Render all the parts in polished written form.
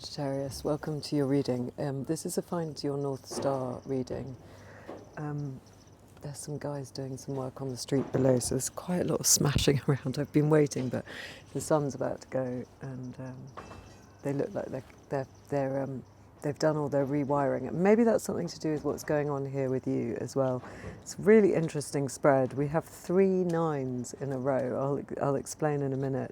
Sagittarius, welcome to your reading. This is a Find Your North Star reading. There's some guys doing some work on the street below, so there's quite a lot of smashing around. I've been waiting, but the sun's about to go, and they look like they've done all their rewiring. And maybe that's something to do with what's going on here with you as well. It's a really interesting spread. We have 3 9s in a row. I'll explain in a minute.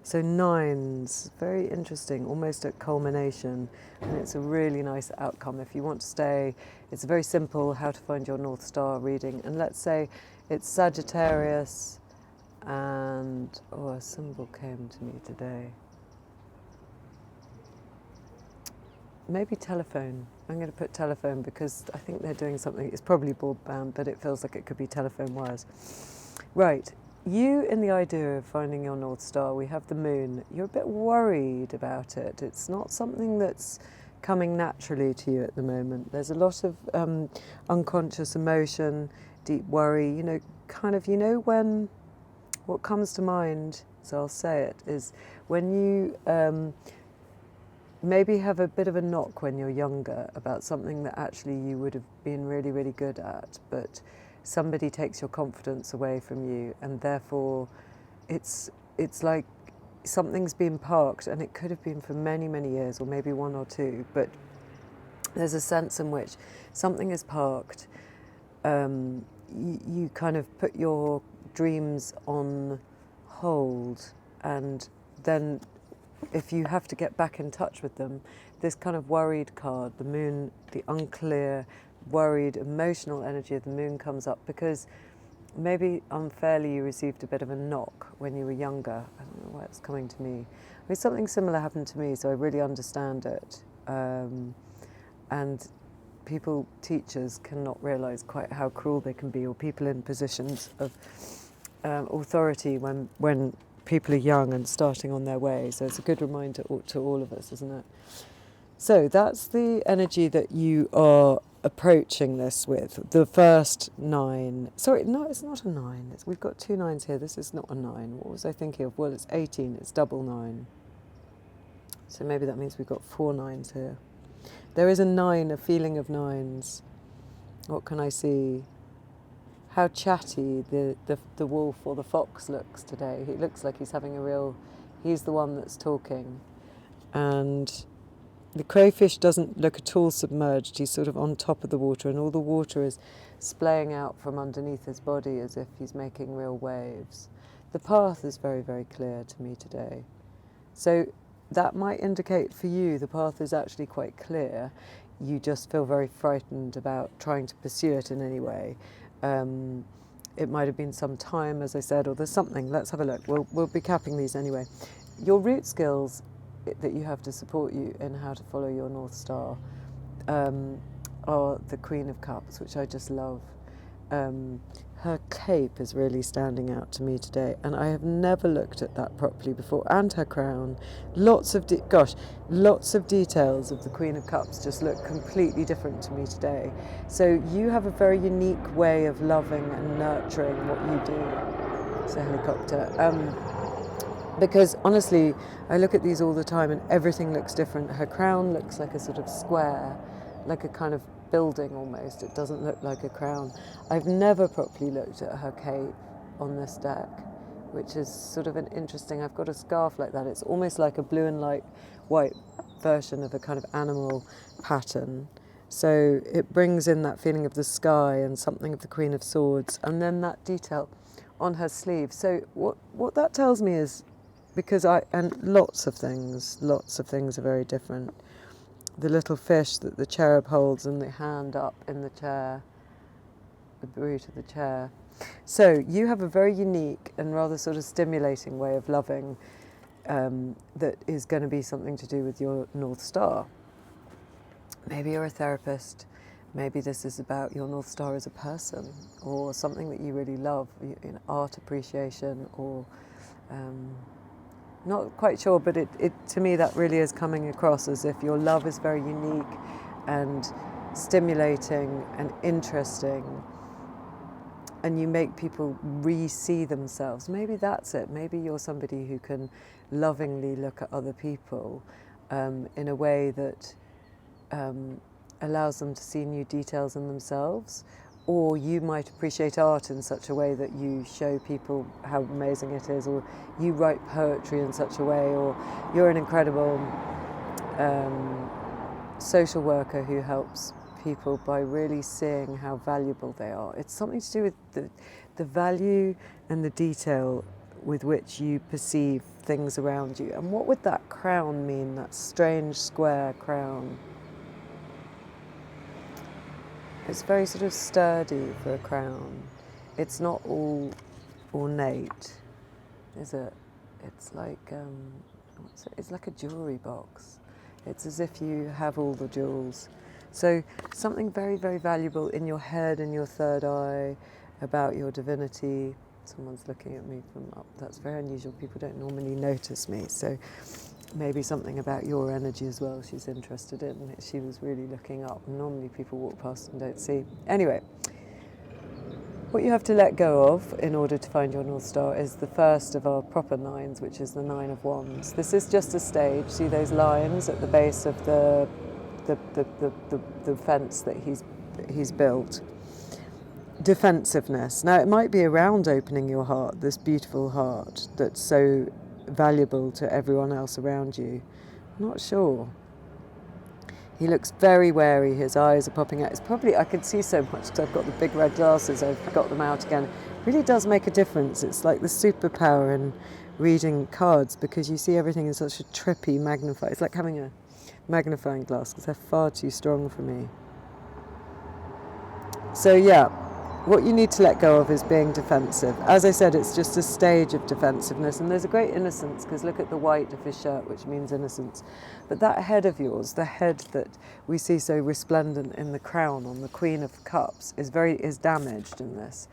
So 9s, very interesting, almost at culmination, and it's a really nice outcome. If you want to stay, it's a very simple how to find your North Star reading. And let's say it's Sagittarius and, a symbol came to me today. Maybe telephone. I'm going to put telephone because I think they're doing something. It's probably broadband, but it feels like it could be telephone wires. Right. You, in the idea of finding your North Star, we have the moon. You're a bit worried about it. It's not something that's coming naturally to you at the moment. There's a lot of unconscious emotion, deep worry, when what comes to mind, so I'll say it, is when you maybe have a bit of a knock when you're younger about something that actually you would have been really, really good at, but somebody takes your confidence away from you, and therefore it's like something's been parked, and it could have been for many, many years, or maybe 1 or 2, but there's a sense in which something is parked. You kind of put your dreams on hold, and then if you have to get back in touch with them, this kind of worried card, the moon, the unclear, worried, emotional energy of the moon comes up, because maybe unfairly you received a bit of a knock when you were younger. I don't know why it's coming to me. I mean, something similar happened to me, so I really understand it. And teachers cannot realise quite how cruel they can be, or people in positions of authority when people are young and starting on their way. So it's a good reminder to all of us, isn't it? So that's the energy that you are approaching this with. The first 9. Sorry, no, it's not a 9. We've got 2 9s here. This is not a 9. What was I thinking of? Well, it's 18. It's double 9. So maybe that means we've got 4 9s here. There is a 9, a feeling of 9s. What can I see? How chatty the wolf or the fox looks today. He looks like he's having he's the one that's talking. And the crayfish doesn't look at all submerged. He's sort of on top of the water, and all the water is splaying out from underneath his body as if he's making real waves. The path is very, very clear to me today. So that might indicate for you the path is actually quite clear. You just feel very frightened about trying to pursue it in any way. It might have been some time, as I said, or there's something. Let's have a look. We'll be capping these anyway. Your root skills that you have to support you in how to follow your North Star are the Queen of Cups, which I just love. Her cape is really standing out to me today, and I have never looked at that properly before, and her crown. Lots of details of the Queen of Cups just look completely different to me today. So you have a very unique way of loving and nurturing what you do. It's a helicopter. Because honestly, I look at these all the time and everything looks different. Her crown looks like a sort of square, like a kind of building almost. It doesn't look like a crown. I've never properly looked at her cape on this deck, which is sort of an interesting, I've got a scarf like that. It's almost like a blue and white version of a kind of animal pattern. So it brings in that feeling of the sky and something of the Queen of Swords, and then that detail on her sleeve. So what that tells me is, and lots of things are very different. The little fish that the cherub holds and the hand up in the chair, the root of the chair. So you have a very unique and rather sort of stimulating way of loving that is going to be something to do with your North Star. Maybe you're a therapist. Maybe this is about your North Star as a person, or something that you really love, art appreciation, or not quite sure, but it to me that really is coming across as if your love is very unique and stimulating and interesting, and you make people re-see themselves. Maybe that's it. Maybe you're somebody who can lovingly look at other people in a way that allows them to see new details in themselves. Or you might appreciate art in such a way that you show people how amazing it is, or you write poetry in such a way, or you're an incredible social worker who helps people by really seeing how valuable they are. It's something to do with the value and the detail with which you perceive things around you. And what would that crown mean, that strange square crown? It's very sort of sturdy for a crown. It's not all ornate, is it? It's like it's like a jewellery box. It's as if you have all the jewels. So something very, very valuable in your head and your third eye about your divinity. Someone's looking at me from up. That's very unusual. People don't normally notice me. So maybe something about your energy as well she's interested in. She was really looking up. Normally people walk past and don't see. Anyway, what you have to let go of in order to find your North Star is the first of our proper nines, which is the Nine of Wands. This is just a stage. See those lines at the base of the fence that he's built? Defensiveness. Now it might be around opening your heart, this beautiful heart that's so valuable to everyone else around you. I'm not sure. He looks very wary, his eyes are popping out. It's probably, I can see so much because I've got the big red glasses, I've got them out again. It really does make a difference. It's like the superpower in reading cards, because you see everything in such a trippy magnify. It's like having a magnifying glass, because they're far too strong for me. So yeah, what you need to let go of is being defensive. As I said, it's just a stage of defensiveness, and there's a great innocence, because look at the white of his shirt, which means innocence. But that head of yours, the head that we see so resplendent in the crown on the Queen of Cups, is damaged in this.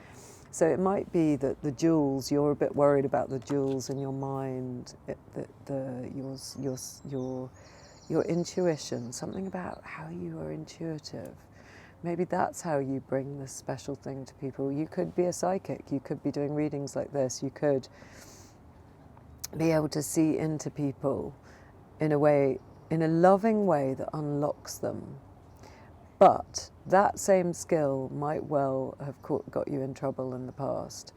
So it might be that the jewels, you're a bit worried about the jewels in your mind, your intuition, something about how you are intuitive. Maybe that's how you bring this special thing to people. You could be a psychic. You could be doing readings like this. You could be able to see into people in a way, in a loving way that unlocks them. But that same skill might well have got you in trouble in the past.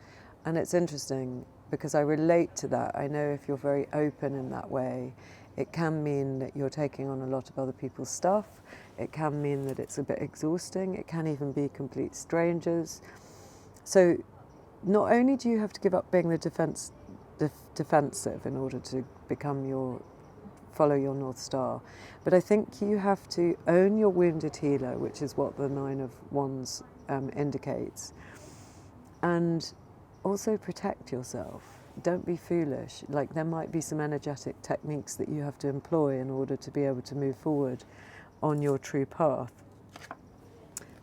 And it's interesting because I relate to that. I know if you're very open in that way, it can mean that you're taking on a lot of other people's stuff. It can mean that it's a bit exhausting. It can even be complete strangers. So not only do you have to give up being the defensive in order to follow your North Star, but I think you have to own your wounded healer, which is what the Nine of Wands indicates, and also protect yourself. Don't be foolish. Like, there might be some energetic techniques that you have to employ in order to be able to move forward on your true path.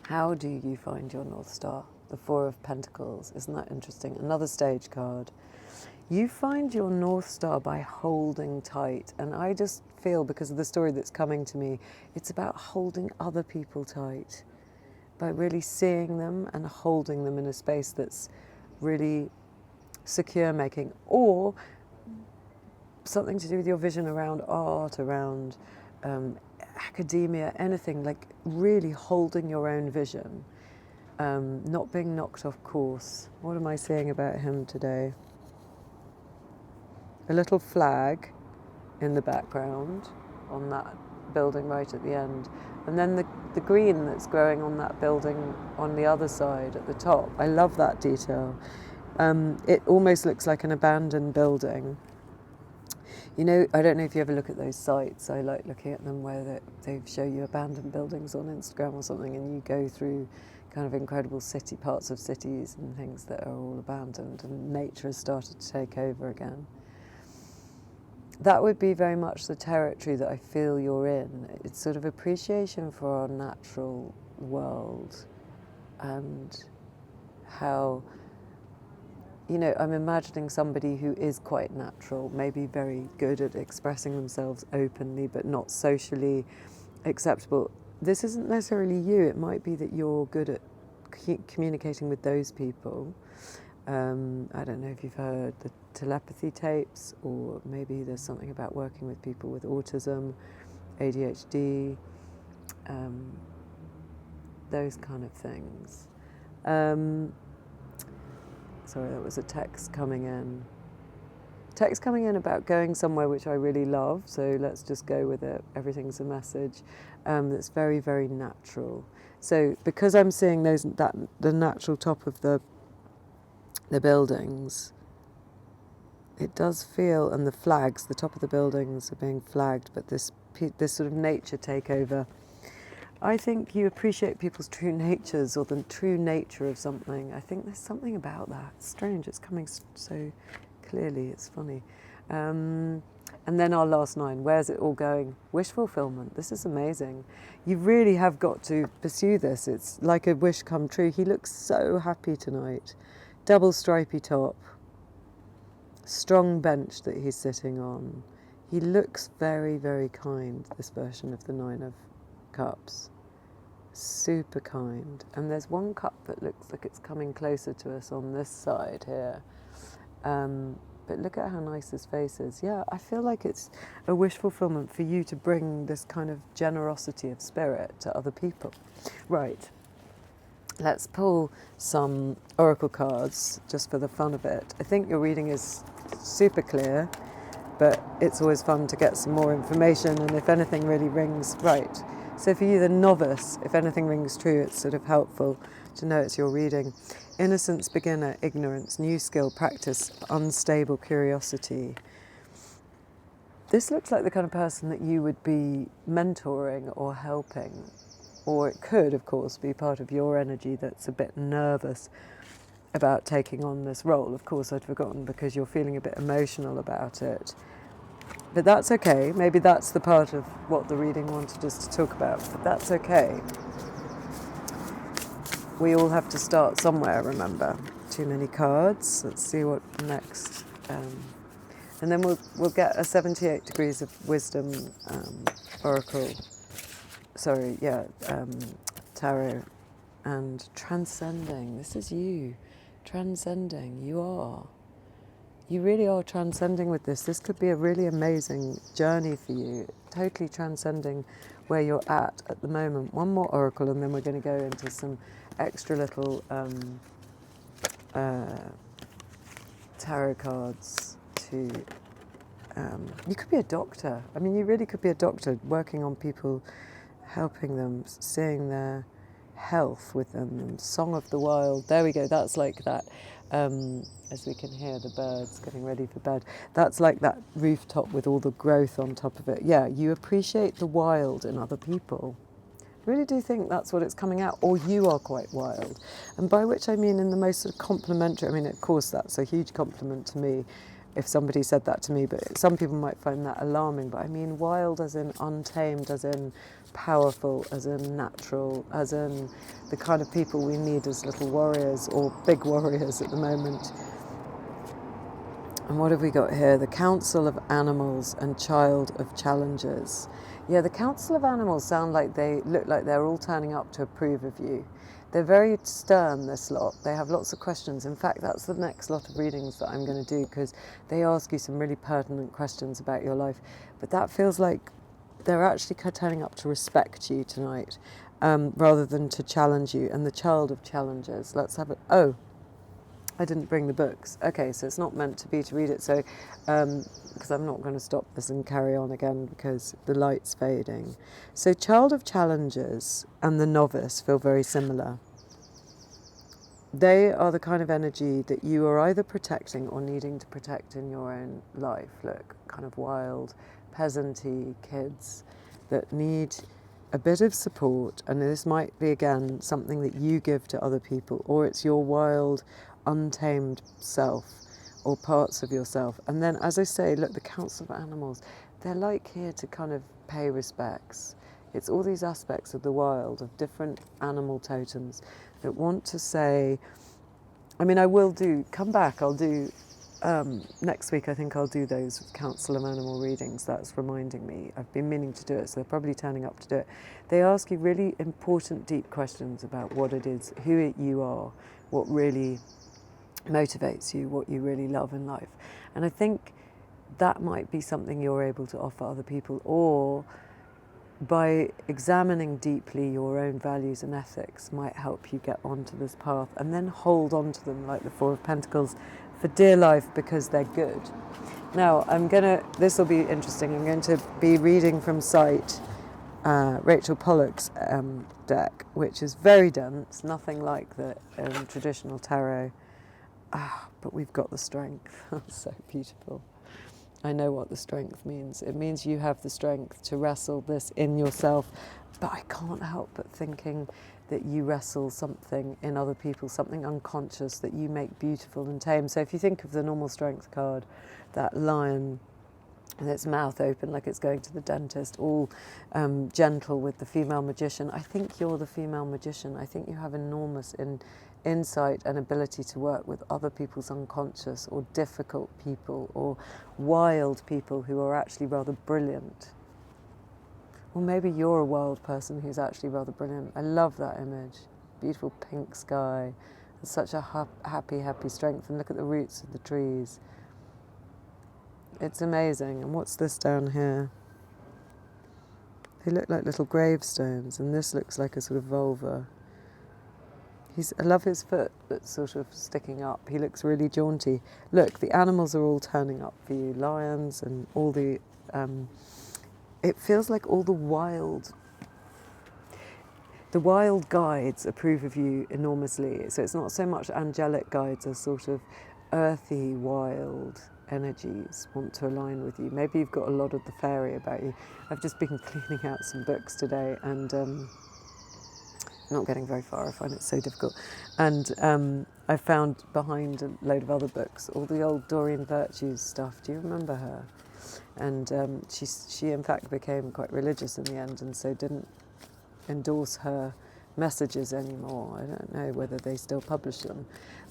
How do you find your North Star? The Four of Pentacles. Isn't that interesting? Another stage card. You find your North Star by holding tight. And I just feel, because of the story that's coming to me, it's about holding other people tight. By really seeing them and holding them in a space that's really secure making, or something to do with your vision around art, around academia, anything, like really holding your own vision, not being knocked off course. What am I saying about him today? A little flag in the background on that building right at the end, and then the green that's growing on that building on the other side at the top. I love that detail. It almost looks like an abandoned building. You know, I don't know if you ever look at those sites. I like looking at them where they show you abandoned buildings on Instagram or something, and you go through kind of incredible parts of cities and things that are all abandoned, and nature has started to take over again. That would be very much the territory that I feel you're in. It's sort of appreciation for our natural world, and how, you know, I'm imagining somebody who is quite natural, maybe very good at expressing themselves openly, but not socially acceptable. This isn't necessarily you. It might be that you're good at communicating with those people, I don't know if you've heard the telepathy tapes, or maybe there's something about working with people with autism, ADHD, those kind of things. Sorry, that was a text coming in. Text coming in about going somewhere which I really love, so let's just go with it. Everything's a message that's very, very natural. So because I'm seeing the natural top of the buildings, it does feel, and the flags, the top of the buildings are being flagged, but this sort of nature takeover. I think you appreciate people's true natures, or the true nature of something. I think there's something about that. It's strange, it's coming so clearly, it's funny. And then our last 9, where's it all going? Wish fulfillment. This is amazing. You really have got to pursue this. It's like a wish come true. He looks so happy tonight. Double stripy top. Strong bench that he's sitting on. He looks very, very kind, this version of the 9 of Cups. Super kind. And there's one cup that looks like it's coming closer to us on this side here. But look at how nice his face is. Yeah, I feel like it's a wish fulfillment for you to bring this kind of generosity of spirit to other people. Right. Let's pull some oracle cards just for the fun of it. I think your reading is super clear, but it's always fun to get some more information, and if anything really rings right. So for you, the novice, if anything rings true, it's sort of helpful to know it's your reading. Innocence, beginner, ignorance, new skill, practice, unstable curiosity. This looks like the kind of person that you would be mentoring or helping. Or it could, of course, be part of your energy that's a bit nervous about taking on this role. Of course, I'd forgotten, because you're feeling a bit emotional about it. But that's okay. Maybe that's the part of what the reading wanted us to talk about. But that's okay. We all have to start somewhere, remember. Too many cards. Let's see what next. And then we'll get a 78 degrees of wisdom oracle. Sorry, yeah, tarot. And transcending. This is you. Transcending. You are. You really are transcending with this. This could be a really amazing journey for you. Totally transcending where you're at the moment. One more oracle, and then we're going to go into some extra little tarot cards to... you could be a doctor. I mean, you really could be a doctor, working on people, helping them, seeing their health with them. And Song of the Wild. There we go. That's like that. As we can hear the birds getting ready for bed. That's like that rooftop with all the growth on top of it. Yeah, you appreciate the wild in other people. I really do think that's what it's coming out, or you are quite wild. And by which I mean in the most sort of complimentary, I mean, of course, that's a huge compliment to me if somebody said that to me, but some people might find that alarming. But I mean wild as in untamed, as in powerful, as in natural, as in the kind of people we need as little warriors, or big warriors at the moment. And what have we got here? The Council of Animals and Child of Challenges. Yeah, the Council of Animals sound like they look like they're all turning up to approve of you. They're very stern, this lot. They have lots of questions. In fact, that's the next lot of readings that I'm going to do, because they ask you some really pertinent questions about your life. But that feels like they're actually turning up to respect you tonight, rather than to challenge you. And the Child of Challenges. Let's have it. Oh, I didn't bring the books. Okay, so it's not meant to be to read it. So, because I'm not going to stop this and carry on again because the light's fading. So Child of Challenges and the Novice feel very similar. They are the kind of energy that you are either protecting or needing to protect in your own life. Look, kind of wild, peasanty kids that need a bit of support. And this might be, again, something that you give to other people, or it's your wild, untamed self or parts of yourself. And then, as I say, look, the Council of Animals, they're like here to kind of pay respects. It's all these aspects of the wild, of different animal totems that want to say, I mean, I will do, come back, I'll do, next week I think I'll do those Council of Animal readings. That's reminding me. I've been meaning to do it, so they're probably turning up to do it. They ask you really important, deep questions about what it is, who you are, what really motivates you, what you really love in life. And I think that might be something you're able to offer other people, or by examining deeply your own values and ethics might help you get onto this path and then hold on to them like the Four of Pentacles for dear life because they're good. Now, this will be interesting, I'm going to be reading from Sight, Rachel Pollock's deck, which is very dense, nothing like the traditional tarot. But we've got the strength. So beautiful. I know what the strength means. It means you have the strength to wrestle this in yourself. But I can't help but thinking that you wrestle something in other people, something unconscious that you make beautiful and tame. So if you think of the normal strength card, that lion with its mouth open like it's going to the dentist, all gentle with the female magician, I think you're the female magician. I think you have enormous insight and ability to work with other people's unconscious, or difficult people, or wild people who are actually rather brilliant. Or maybe you're a wild person who's actually rather brilliant. I love that image. Beautiful pink sky. It's such a happy strength. And look at the roots of the trees. It's amazing. And what's this down here? They look like little gravestones, and this looks like a sort of vulva. I love his foot that's sort of sticking up. He looks really jaunty. Look, the animals are all turning up for you. Lions and all the... it feels like all the wild guides approve of you enormously. So it's not so much angelic guides as sort of earthy, wild energies want to align with you. Maybe you've got a lot of the fairy about you. I've just been cleaning out some books today and... not getting very far, I find it so difficult. And I found behind a load of other books all the old Doreen Virtue's stuff. Do you remember her? And she in fact became quite religious in the end, and so didn't endorse her messages anymore. I don't know whether they still publish them.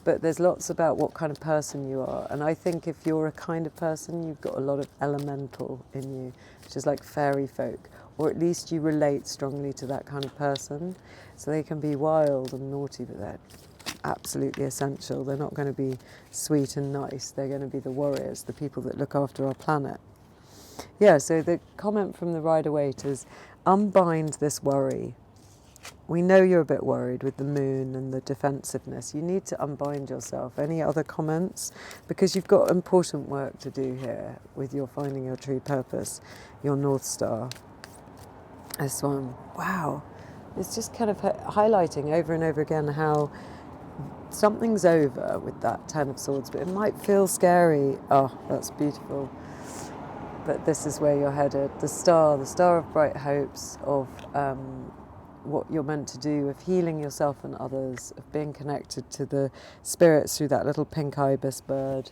But there's lots about what kind of person you are. And I think if you're a kind of person, you've got a lot of elemental in you, which is like fairy folk. Or at least you relate strongly to that kind of person. So they can be wild and naughty, but they're absolutely essential. They're not going to be sweet and nice. They're going to be the warriors, the people that look after our planet. Yeah, so the comment from the Rider-Waite is, unbind this worry. We know you're a bit worried with the moon and the defensiveness. You need to unbind yourself. Any other comments? Because you've got important work to do here with your finding your true purpose, your North Star. This one, wow. It's just kind of highlighting over and over again how something's over with that Ten of Swords, but it might feel scary. Oh, that's beautiful. But this is where you're headed. The star of bright hopes, of what you're meant to do, of healing yourself and others, of being connected to the spirits through that little pink ibis bird,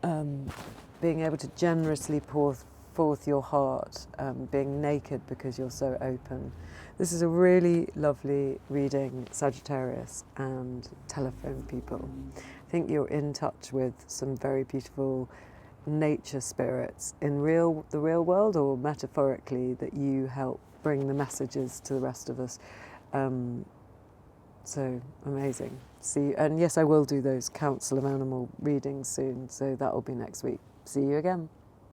being able to generously pour forth your heart, being naked because you're so open. This is a really lovely reading, Sagittarius and telephone people. I think you're in touch with some very beautiful nature spirits in the real world, or metaphorically, that you help bring the messages to the rest of us. So amazing. See, and yes, I will do those Council of Animal readings soon, so that will be next week. See you again.